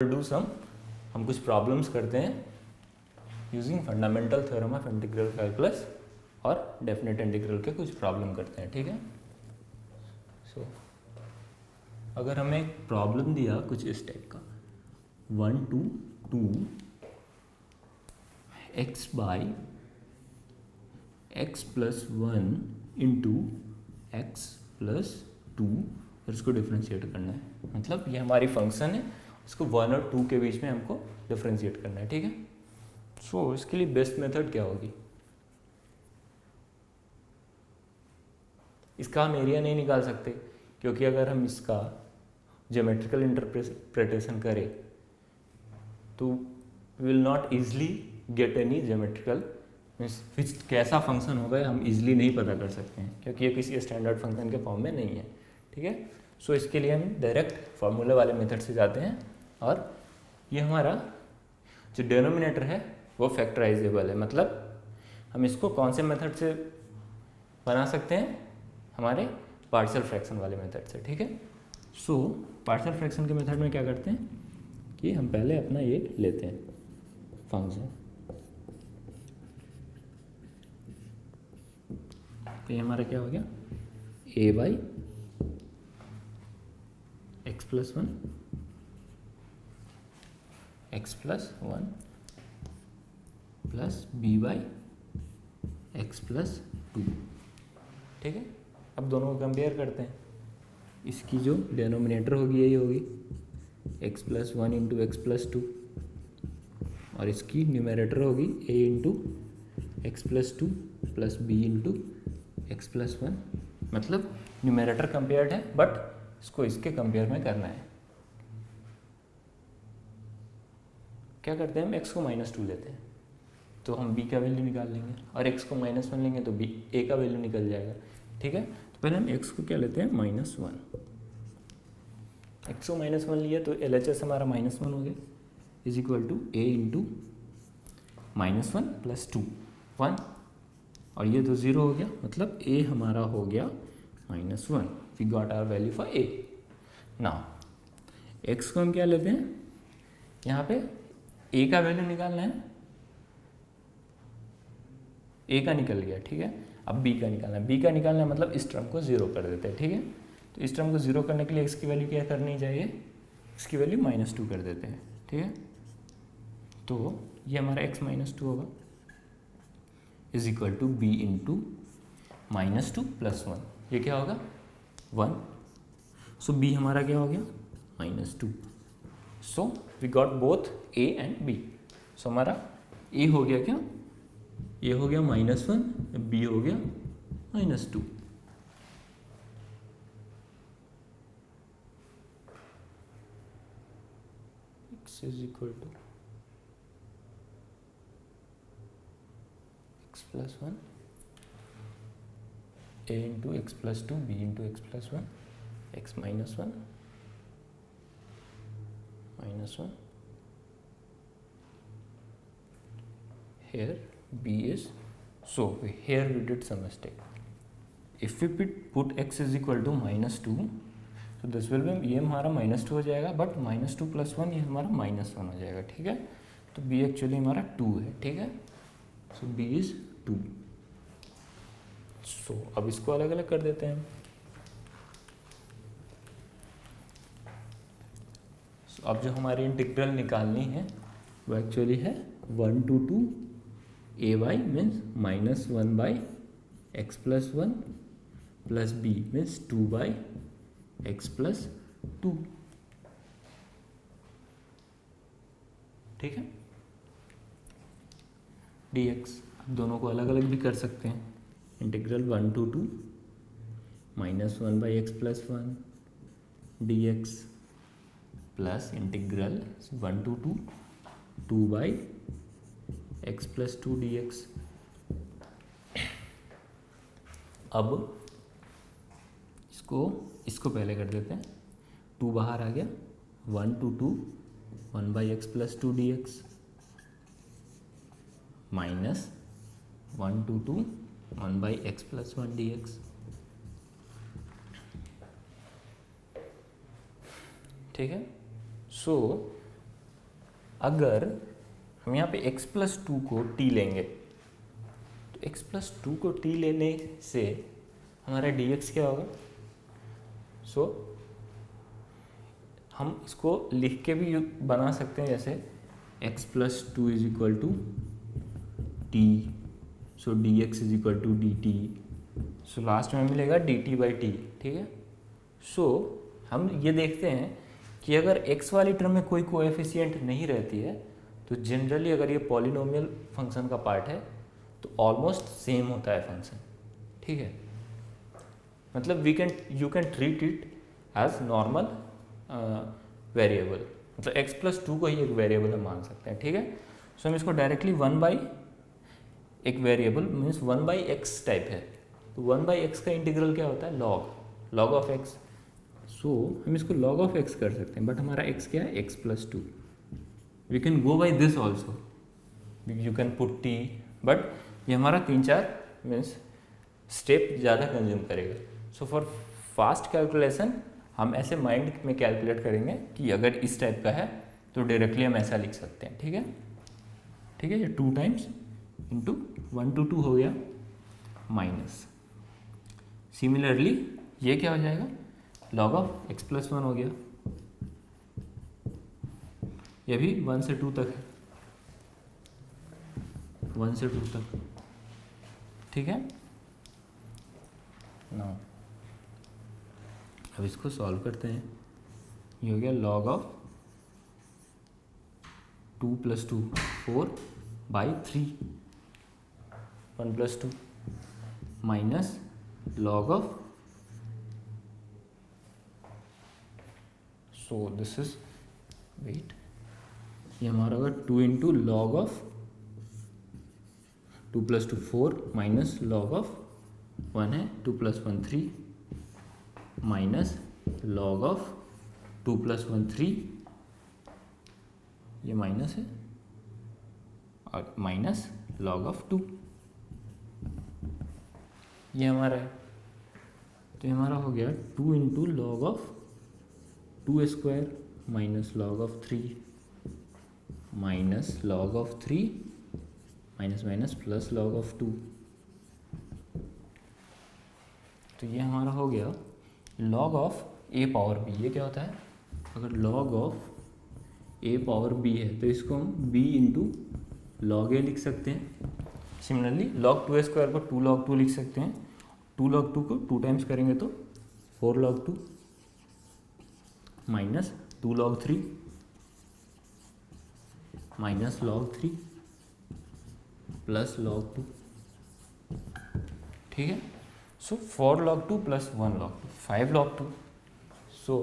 Do some, हम कुछ problems करते हैं using fundamental theorem of integral calculus और डेफिनेट इंटीग्रल के कुछ प्रॉब्लम करते हैं, ठीक है। सो अगर हमें एक प्रॉब्लम दिया कुछ इस टाइप का 1 to 2 x by x plus 1 into X plus 2 और इसको डिफ्रेंशिएट करना है, मतलब ये हमारी फंक्शन है, इसको 1 और 2 के बीच में हमको डिफ्रेंशिएट करना है, ठीक है। सो इसके लिए बेस्ट मेथड क्या होगी, इसका हम एरिया नहीं निकाल सकते क्योंकि अगर हम इसका ज्योमेट्रिकल इंटरप्रिटेशन करें तो will not easily get any geometrical means which कैसा फंक्शन होगा हम इजीली नहीं पता कर सकते हैं क्योंकि ये किसी स्टैंडर्ड फंक्शन के फॉर्म में नहीं है, ठीक है। सो इसके लिए हम डायरेक्ट फार्मूला वाले मेथड से जाते हैं और ये हमारा जो डिनोमिनेटर है वो फैक्टराइजेबल है, मतलब हम इसको कौन से मेथड से बना सकते हैं, हमारे पार्शियल फ्रैक्शन वाले मेथड से, ठीक है। सो पार्शियल फ्रैक्शन के मेथड में क्या करते हैं कि हम पहले अपना ये लेते हैं फंक्शन, तो ये हमारा क्या हो गया a by x plus 1 x plus 1 plus b by x plus 2, ठीक है। अब दोनों को कंपेयर करते हैं, इसकी जो डिनोमिनेटर होगी यही होगी x plus 1 into X plus 2 और इसकी न्यूमरेटर होगी a into X plus 2 plus b into X plus 1, मतलब न्यूमरेटर कंपेयर्ड है बट इसको इसके कंपेयर में करना है। क्या करते हैं हम x को -2 लेते हैं तो हम b का वैल्यू निकाल लेंगे और x को -1 लेंगे तो b a का वैल्यू निकल जाएगा, ठीक है। तो पहले हम x को क्या लेते हैं -1, x को -1 लिया तो LHS हमारा -1 हो गया is equal to a into -1 plus 2 1 और ये तो 0 हो गया, मतलब a हमारा हो गया -1, we got our value for a। Now x को हम क्या लेते हैं, यहाँ पे a का वैल्यू निकालना है, a का निकल गया, ठीक है। अब b का निकालना है, b का निकालना है मतलब इस टर्म को 0 कर देते हैं, ठीक है। तो इस टर्म को 0 करने के लिए x की वैल्यू क्या करनी चाहिए, इसकी वैल्यू -2 कर देते हैं, ठीक है। तो ये हमारा x -2 होगा is equal to b into -2 plus 1, ये क्या होगा 1, सो b हमारा क्या हो गया -2, so we got both a and b। So हमारा a हो गया क्या, ये हो गया -1, b हो गया -2। x is equal to x plus 1 a into X plus 2 b into X plus 1 x -1 here b is, so here we did some mistake, if we put x is equal to -2 so this will be, ये हमारा -2 हो जाएगा but -2 plus 1 ये हमारा -1 हो जाएगा, ठीक है। तो b एक्चुअली हमारा 2 है, ठीक है। सो b इज 2। सो अब इसको अलग अलग कर देते हैं। so, अब जो हमारी इंटीग्रल निकालनी है वो एक्चुअली है 1 to 2 a y means -1 by x plus 1 plus b means 2 by x plus 2, ठीक है। dx अब दोनों को अलग अलग भी कर सकते हैं, integral 1 to 2 -1 by x plus 1 dx plus integral 1 to 2 2 by x plus 2 dx। अब इसको पहले कर देते हैं, 2 बाहर आ गया, 1 to 2 1 by x plus 2 dx minus 1 to 2 1 by x plus 1 dx, ठीक है। सो अगर हम यहाँ पे x प्लस टू को t लेंगे तो x प्लस टू को t लेने से हमारा dx क्या होगा? सो हम इसको लिख के भी बना सकते हैं, जैसे x plus two is equal to T, so dx is equal to dt, so last में मिलेगा dt बाई टी। ठीक है, सो हम ये देखते हैं कि अगर x वाली टर्म में कोई कोएफिशिएंट नहीं रहती है तो जनरली अगर ये पॉलिनोमियल फंक्शन का पार्ट है तो ऑलमोस्ट सेम होता है फंक्शन। ठीक है, मतलब you can treat it as normal variable, मतलब x प्लस टू को ही एक वेरिएबल हम मान सकते हैं। ठीक है, सो हम इसको डायरेक्टली वन बाई एक variable means one by x type है, तो वन बाई एक्स का इंटीग्रल क्या होता है? Log of x. सो हम इसको log ऑफ x कर सकते हैं, बट हमारा x क्या है? x plus two. We can go by this also, you can put t, but ये हमारा 3-4 मीन्स स्टेप ज़्यादा कंज्यूम करेगा। सो फॉर फास्ट कैलकुलेशन हम ऐसे माइंड में कैलकुलेट करेंगे कि अगर इस टाइप का है तो डायरेक्टली हम ऐसा लिख सकते हैं। ठीक है, ठीक है, ये 2 टाइम्स इंटू 1 to 2 हो गया माइनस। सिमिलरली ये क्या हो जाएगा? log of x plus one हो गया, ये भी 1 से 2 तक है, 1 से 2 तक। ठीक है ना, अब इसको सॉल्व करते हैं। ये हो गया log of 2 plus 2 4 by 3 1 plus 2 minus log of, so this is wait, ये हमारा होगा 2 into log of 2 plus 2 4 minus log of 1 है 2 plus 1 3 minus log of 2 plus 1 3, ये माइनस है, और माइनस लॉग ऑफ 2, ये हमारा है। तो ये हमारा हो गया 2 into log of 2 square minus log of 3 minus log of 3 minus minus plus log of 2। तो ये हमारा हो गया log of a power b। ये क्या होता है? अगर log of a power b है तो इसको हम b इंटू लॉग a लिख सकते हैं। सिमिलरली log 2 स्क्वायर को 2 log 2 लिख सकते हैं, 2 log 2 को 2 टाइम्स करेंगे तो 4 log 2 minus 2 log 3 minus log 3 plus log 2। ठीक है, सो 4 log 2 प्लस 1 log 2 5 log 2। सो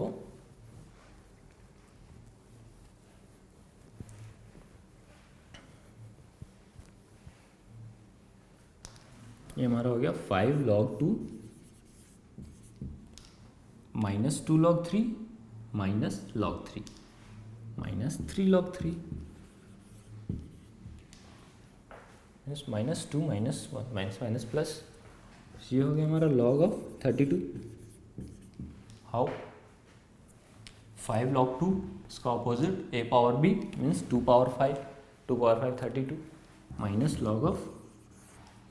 ये हमारा हो गया 5 log 2 minus 2 log 3 minus log 3 minus 3 log 3 minus 2 minus 1 minus minus plus, ये हो गया हमारा log ऑफ 32। हाउ? 5 log 2 इसका opposite a power b means 2 power 5 2 power 5 32 minus log of,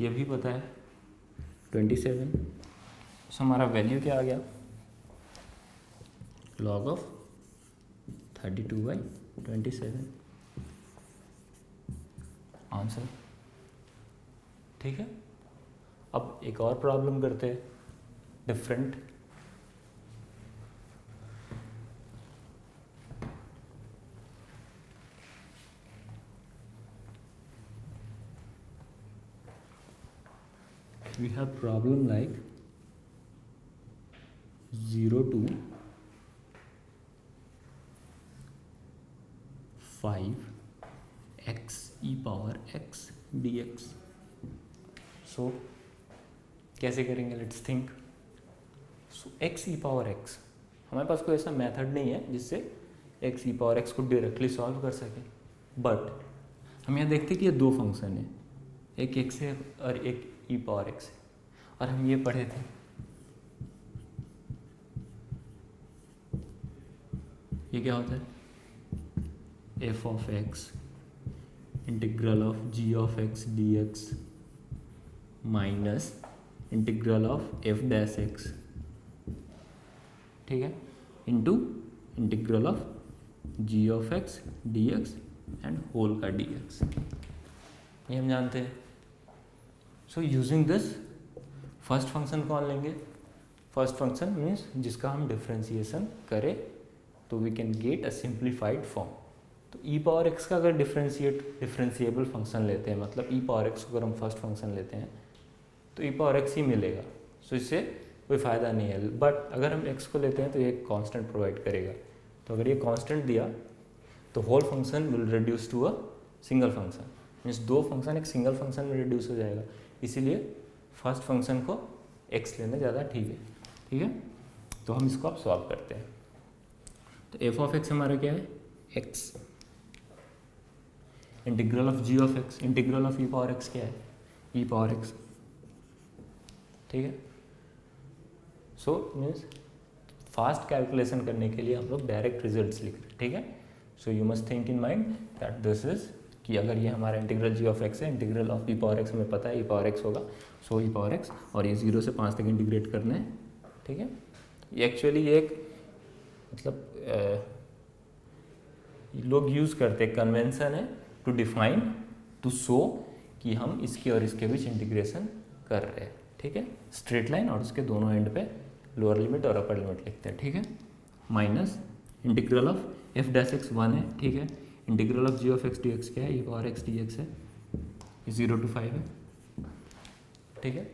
ये भी पता है 27। सो हमारा वैल्यू क्या आ गया? log of 32/27 answer. ठीक है, अब एक और प्रॉब्लम करते हैं different. we have problem like 0 to 5 x e power x dx। सो कैसे करेंगे? Let's think. So x e power x, हमारे पास कोई ऐसा मेथड नहीं है जिससे x e पावर x को डायरेक्टली सॉल्व कर सके, बट हम यहाँ देखते हैं कि ये दो फंक्शन है, एक x है और एक e पावर x है, और हम ये पढ़े थे ये क्या होता है? F of X integral of G of X D X minus integral of F dash X, ठीक है, into integral of G of X D X and whole का डी एक्स, ये हम जानते हैं। So using this first function कौन लेंगे? First function means जिसका हम डिफ्रेंसिएशन करें तो we can get a simplified form. तो ई पावर एक्स का अगर डिफ्रेंशिएबल फंक्शन लेते हैं, मतलब ई पावर एक्स को अगर हम फर्स्ट फंक्शन लेते हैं तो ई पावर एक्स ही मिलेगा। सो इससे कोई फ़ायदा नहीं है। बट अगर हम एक्स को लेते हैं तो ये एक कांस्टेंट प्रोवाइड करेगा। तो अगर ये कांस्टेंट दिया तो whole function will reduce to a single function, means दो फंक्शन एक सिंगल फंक्शन में रिड्यूस हो जाएगा। इसीलिए फर्स्ट फंक्शन को एक्स लेना ज़्यादा ठीक है, ठीक है। तो हम इसको अब सॉल्व करते हैं। तो एफ ऑफ एक्स हमारा क्या है? X integral of G of X, integral of E power X क्या है? ई पावर एक्स, ठीक है। सो मीन्स फास्ट कैलकुलेशन करने के लिए हम लोग डायरेक्ट रिजल्ट्स लिख रहे हैं, ठीक है। So you must think in mind that this is कि अगर ये हमारा इंटीग्रल जी ऑफ एक्स है, integral of E power x हमें पता है ई पावर एक्स होगा। सो ई पावर एक्स और ये 0 से 5 तक इंटीग्रेट करना है, ठीक है। ये एक्चुअली एक मतलब लोग यूज़ करते हैं, कन्वेंशन है टू डिफाइन टू शो कि हम इसके और इसके बीच इंटीग्रेशन कर रहे हैं, ठीक है। स्ट्रेट लाइन और उसके दोनों एंड पे लोअर लिमिट और अपर लिमिट लिखते हैं, ठीक है। Minus integral of F dash X 1 है, ठीक है। Integral of G of X D X क्या है? E power X D X है, 0 to 5 है, ठीक है।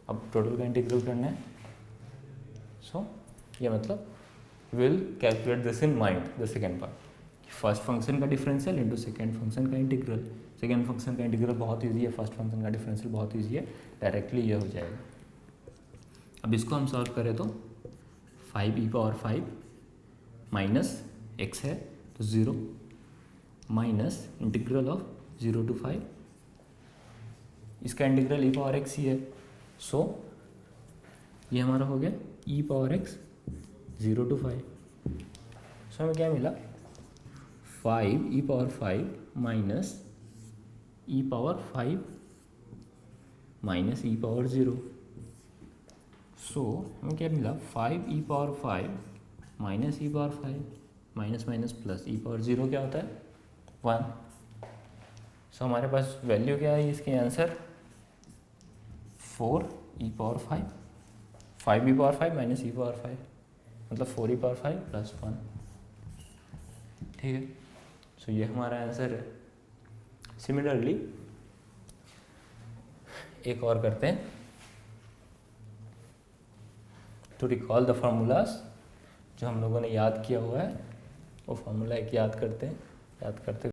अब टोटल का इंटीग्रल करना है। सो ये मतलब will calculate this in mind the second part, first function का डिफरेंशियल इंटू सेकेंड फंक्शन का इंटीग्रल। सेकेंड फंक्शन का इंटीग्रल बहुत ईजी है, फर्स्ट फंक्शन का डिफरेंशियल बहुत ईजी है, डायरेक्टली ये हो जाएगा। अब इसको हम सॉल्व करें तो 5 ई पावर 5 माइनस एक्स है तो 0 माइनस इंटीग्रल ऑफ 0 to 5, इसका इंटीग्रल ई पावर एक्स ही है। सो ये हमारा हो गया ई पावर एक्स 0 to 5। सो हमें क्या मिला? 5 ई पावर 5 माइनस ई पावर 5 माइनस ई पावर 0। सो हमें क्या मिला? 5 ई पावर 5 माइनस ई पावर 5 माइनस माइनस प्लस ई पावर 0 क्या होता है? 1। सो हमारे पास वैल्यू क्या है इसके आंसर? 4 ई पावर 5, 5 ई पावर 5 माइनस ई पावर 5 मतलब 4 ई पावर 5 प्लस 1, ठीक है। सो ये हमारा आंसर है। सिमिलरली एक और करते हैं टू रिकॉल द फार्मूलाज जो हम लोगों ने याद किया हुआ है, वो फार्मूला एक याद करते हैं, याद करते